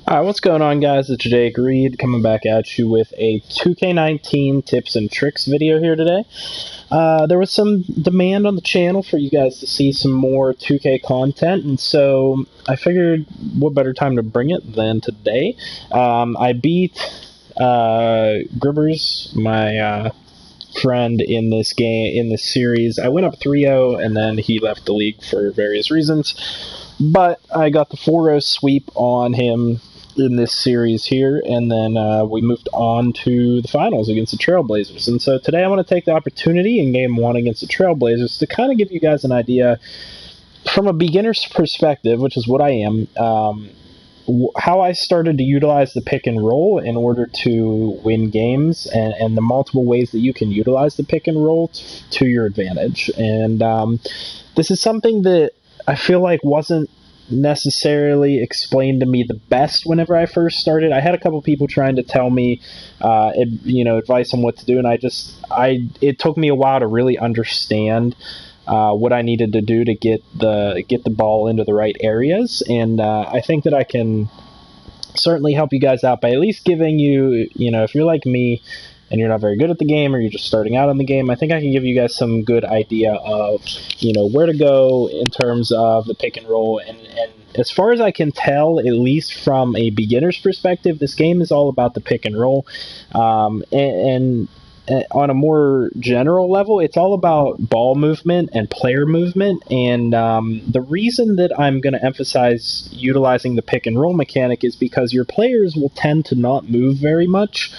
Alright, what's going on, guys? It's Jake Reid coming back at you with a 2K19 tips and tricks video here today. There was some demand on the channel for you guys to see some more 2K content, and so I figured what better time to bring it than today. I beat Gribbers, my friend in this game, in this series. I went up 3-0, and then he left the league for various reasons, but I got the 4-0 sweep on him in this series here, and then we moved on to the finals against the Trailblazers. And so today I want to take the opportunity in game one against the Trailblazers to kind of give you guys an idea from a beginner's perspective, which is what I am, how I started to utilize the pick and roll in order to win games, and the multiple ways that you can utilize the pick and roll to your advantage. And this is something that I feel like wasn't necessarily explained to me the best whenever I first started. I had a couple people trying to tell me, advice on what to do, and it took me a while to really understand what I needed to do to get the ball into the right areas. And I think that I can certainly help you guys out by at least giving you, if you're like me and you're not very good at the game, or you're just starting out in the game, I think I can give you guys some good idea of, where to go in terms of the pick and roll. And as far as I can tell, at least from a beginner's perspective, this game is all about the pick and roll. And on a more general level, it's all about ball movement and player movement. And the reason that I'm going to emphasize utilizing the pick and roll mechanic is because your players will tend to not move very much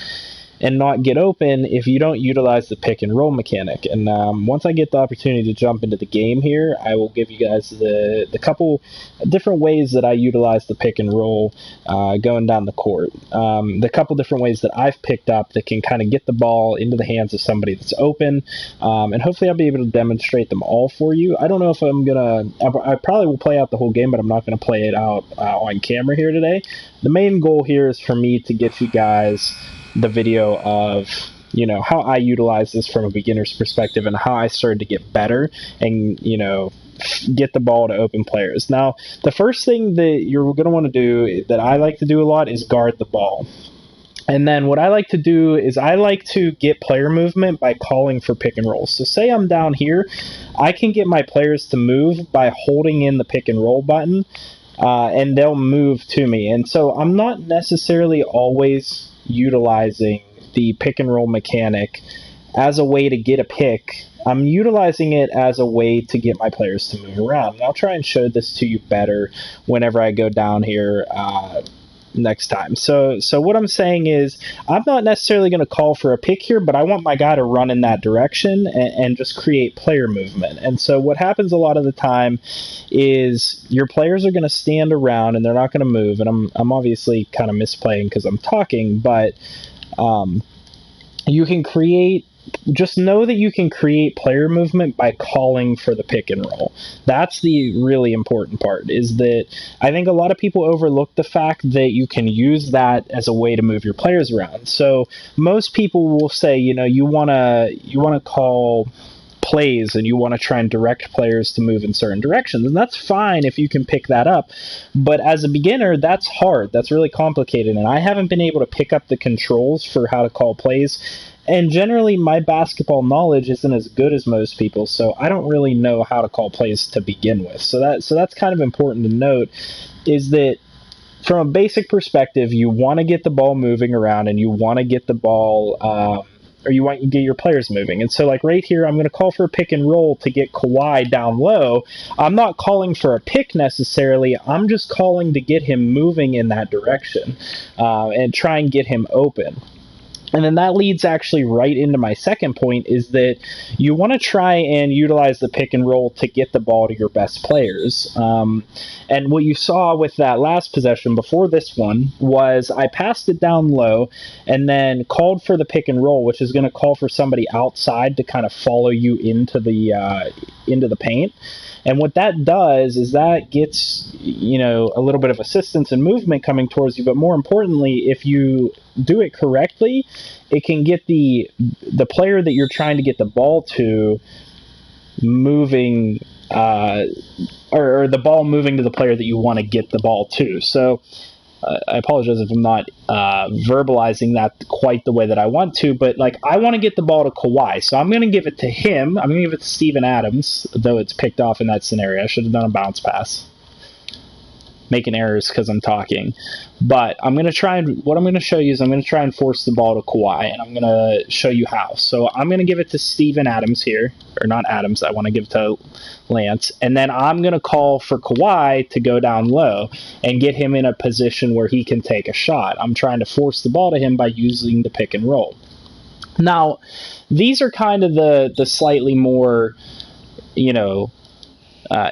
and not get open if you don't utilize the pick and roll mechanic. And once I get the opportunity to jump into the game here, I will give you guys the couple different ways that I utilize the pick and roll going down the court. The couple different ways that I've picked up that can kind of get the ball into the hands of somebody that's open, and hopefully I'll be able to demonstrate them all for you. I don't know if I probably will play out the whole game, but I'm not going to play it out on camera here today. The main goal here is for me to get you guys the video of how I utilize this from a beginner's perspective and how I started to get better and get the ball to open players. Now, the first thing that you're going to want to do, that I like to do a lot, is guard the ball. And then what I like to do is I like to get player movement by calling for pick and roll. So say I'm down here, I can get my players to move by holding in the pick and roll button, and they'll move to me. And so I'm not necessarily always utilizing the pick and roll mechanic as a way to get a pick. I'm utilizing it as a way to get my players to move around. And I'll try and show this to you better whenever I go down here next time. So what I'm saying is, I'm not necessarily going to call for a pick here, but I want my guy to run in that direction and just create player movement. And so what happens a lot of the time is your players are going to stand around and they're not going to move. And I'm obviously kind of misplaying because I'm talking, but you can create. Just know that you can create player movement by calling for the pick and roll. That's the really important part, is that I think a lot of people overlook the fact that you can use that as a way to move your players around. So most people will say, you want to call plays and you want to try and direct players to move in certain directions, and that's fine if you can pick that up, but as a beginner, that's hard. That's really complicated, and I haven't been able to pick up the controls for how to call plays. And generally, my basketball knowledge isn't as good as most people, so I don't really know how to call plays to begin with. So that's kind of important to note, is that from a basic perspective, you want to get the ball moving around, and you want to get the ball, or you want to get your players moving. And so, like right here, I'm going to call for a pick and roll to get Kawhi down low. I'm not calling for a pick necessarily. I'm just calling to get him moving in that direction and try and get him open. And then that leads actually right into my second point, is that you want to try and utilize the pick and roll to get the ball to your best players. And what you saw with that last possession before this one was I passed it down low and then called for the pick and roll, which is going to call for somebody outside to kind of follow you into the paint. And what that does is that gets, a little bit of assistance and movement coming towards you. But more importantly, if you do it correctly, it can get the player that you're trying to get the ball to moving, or the ball moving to the player that you want to get the ball to. So I apologize if I'm not verbalizing that quite the way that I want to, but like I want to get the ball to Kawhi, so I'm going to give it to him. I'm going to give it to Steven Adams, though it's picked off in that scenario. I should have done a bounce pass. Making errors because I'm talking. But I'm going to try and, what I'm going to show you is I'm going to try and force the ball to Kawhi, and I'm going to show you how. So I'm going to give it to Steven Adams here, or not Adams, I want to give it to Lance, and then I'm going to call for Kawhi to go down low and get him in a position where he can take a shot. I'm trying to force the ball to him by using the pick and roll. Now, these are kind of the slightly more,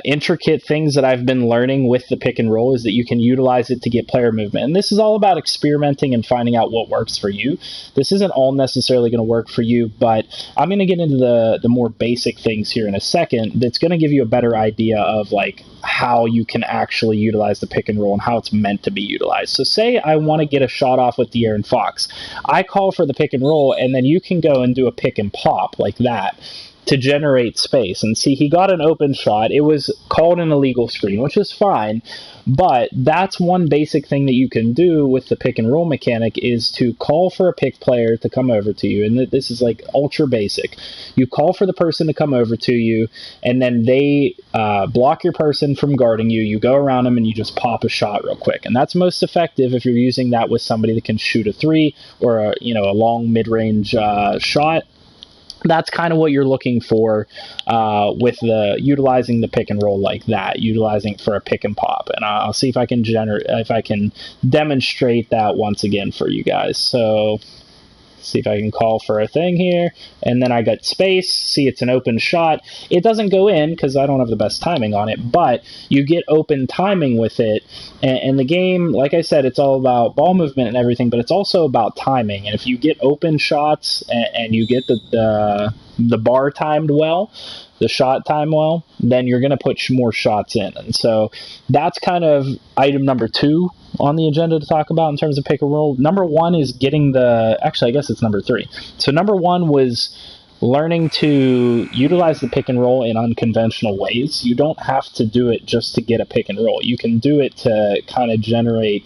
intricate things that I've been learning with the pick and roll, is that you can utilize it to get player movement. And this is all about experimenting and finding out what works for you. This isn't all necessarily going to work for you, but I'm going to get into the more basic things here in a second that's going to give you a better idea of like how you can actually utilize the pick and roll and how it's meant to be utilized. So say I want to get a shot off with De'Aaron Fox. I call for the pick and roll, and then you can go and do a pick and pop like that to generate space. And see, he got an open shot. It was called an illegal screen, which is fine, but that's one basic thing that you can do with the pick and roll mechanic, is to call for a pick player to come over to you. And this is like ultra basic. You call for the person to come over to you, and then they block your person from guarding you. You go around them and you just pop a shot real quick. And that's most effective if you're using that with somebody that can shoot a three or a long mid-range shot. That's kind of what you're looking for with utilizing the pick and roll like that, utilizing for a pick and pop. And I'll see if I can demonstrate that once again for you guys. So see if I can call for a thing here, and then I got space. See, it's an open shot. It doesn't go in because I don't have the best timing on it, but you get open timing with it. And the game, like I said, it's all about ball movement and everything, but it's also about timing. And if you get open shots and you get the bar timed well, the shot time well, then you're going to put more shots in. And so that's kind of item number 2 on the agenda to talk about in terms of pick and roll. Number 1 is getting actually, I guess it's number 3. So number 1 was learning to utilize the pick and roll in unconventional ways. You don't have to do it just to get a pick and roll. You can do it to kind of generate,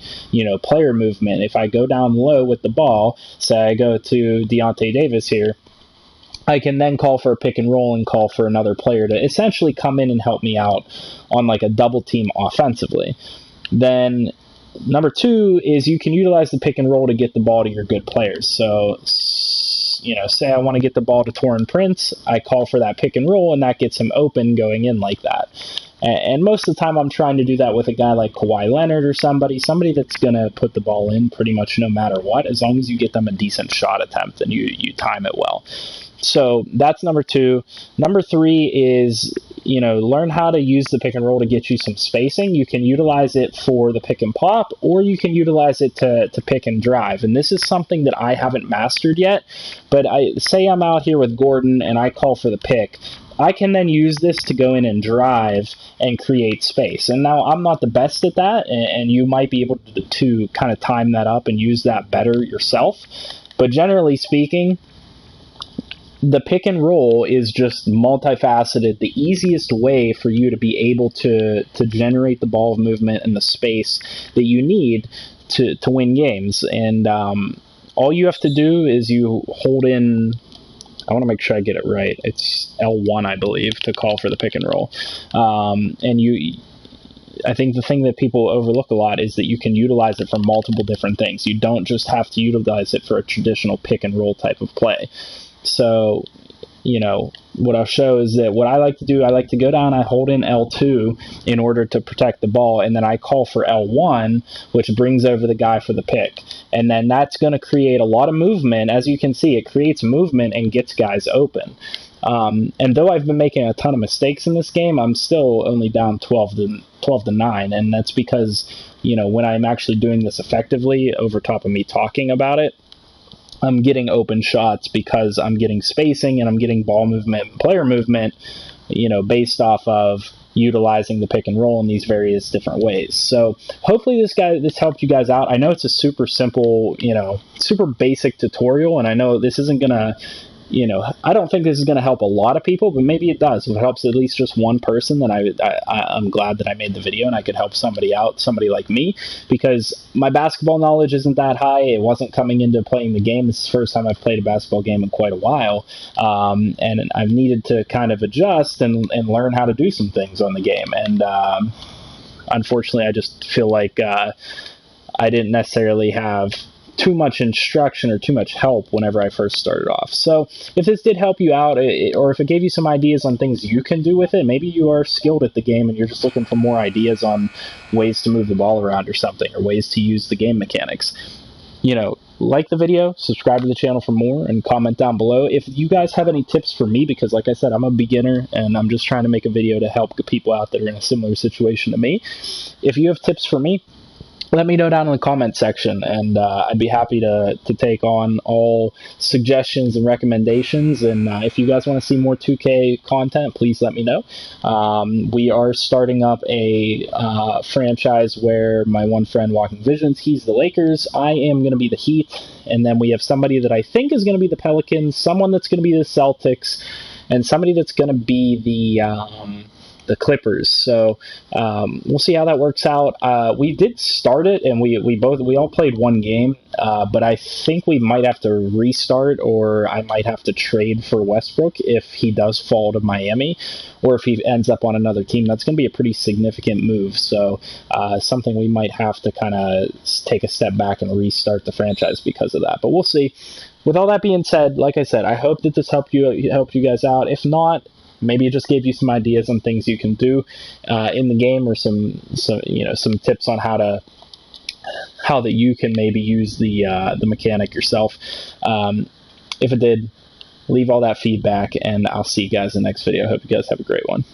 player movement. If I go down low with the ball, say I go to Deontay Davis here, I can then call for a pick and roll and call for another player to essentially come in and help me out on like a double team offensively. Then number 2 is you can utilize the pick and roll to get the ball to your good players. So, say I want to get the ball to Taurean Prince, I call for that pick and roll, and that gets him open going in like that. And most of the time I'm trying to do that with a guy like Kawhi Leonard or somebody that's going to put the ball in pretty much no matter what, as long as you get them a decent shot attempt and you time it well. So that's number 2. Number 3 is, learn how to use the pick and roll to get you some spacing. You can utilize it for the pick and pop, or you can utilize it to pick and drive. And this is something that I haven't mastered yet, but say I'm out here with Gordon and I call for the pick. I can then use this to go in and drive and create space. And now I'm not the best at that, and you might be able to kind of time that up and use that better yourself. But generally speaking, the pick and roll is just multifaceted. The easiest way for you to be able to generate the ball of movement and the space that you need to win games. And all you have to do is you hold in, I want to make sure I get it right, it's L1, I believe, to call for the pick and roll. I think the thing that people overlook a lot is that you can utilize it for multiple different things. You don't just have to utilize it for a traditional pick and roll type of play. So, what I'll show is that what I like to do, I like to go down, I hold in L2 in order to protect the ball, and then I call for L1, which brings over the guy for the pick. And then that's going to create a lot of movement. As you can see, it creates movement and gets guys open. And though I've been making a ton of mistakes in this game, I'm still only down 12 to 9, and that's because, when I'm actually doing this effectively, over top of me talking about it, I'm getting open shots because I'm getting spacing and I'm getting ball movement, player movement, based off of utilizing the pick and roll in these various different ways. So hopefully this helped you guys out. I know it's a super simple, super basic tutorial, and I know this isn't going to I don't think this is going to help a lot of people, but maybe it does. If it helps at least just one person, then I'm glad that I made the video and I could help somebody out, somebody like me, because my basketball knowledge isn't that high. It wasn't coming into playing the game. This is the first time I've played a basketball game in quite a while, and I've needed to kind of adjust and learn how to do some things on the game. And unfortunately, I just feel like I didn't necessarily have too much instruction or too much help whenever I first started off. So if this did help you out, or if it gave you some ideas on things you can do with it, maybe you are skilled at the game and you're just looking for more ideas on ways to move the ball around or something, or ways to use the game mechanics, like the video, subscribe to the channel for more, and comment down below. If you guys have any tips for me, because like I said, I'm a beginner and I'm just trying to make a video to help people out that are in a similar situation to me. If you have tips for me, let me know down in the comment section, and I'd be happy to take on all suggestions and recommendations. And if you guys want to see more 2K content, please let me know. We are starting up a franchise where my one friend, Walking Visions, he's the Lakers. I am going to be the Heat, and then we have somebody that I think is going to be the Pelicans, someone that's going to be the Celtics, and somebody that's going to be the Clippers. So we'll see how that works out. We did start it, and we all played one game, but I think we might have to restart, or I might have to trade for Westbrook if he does fall to Miami, or if he ends up on another team. That's going to be a pretty significant move. So something we might have to kind of take a step back and restart the franchise because of that. But we'll see. With all that being said, like I said, I hope that this helped you guys out. If not, maybe it just gave you some ideas on things you can do in the game, or some tips on how that you can maybe use the mechanic yourself. If it did, leave all that feedback, and I'll see you guys in the next video. Hope you guys have a great one.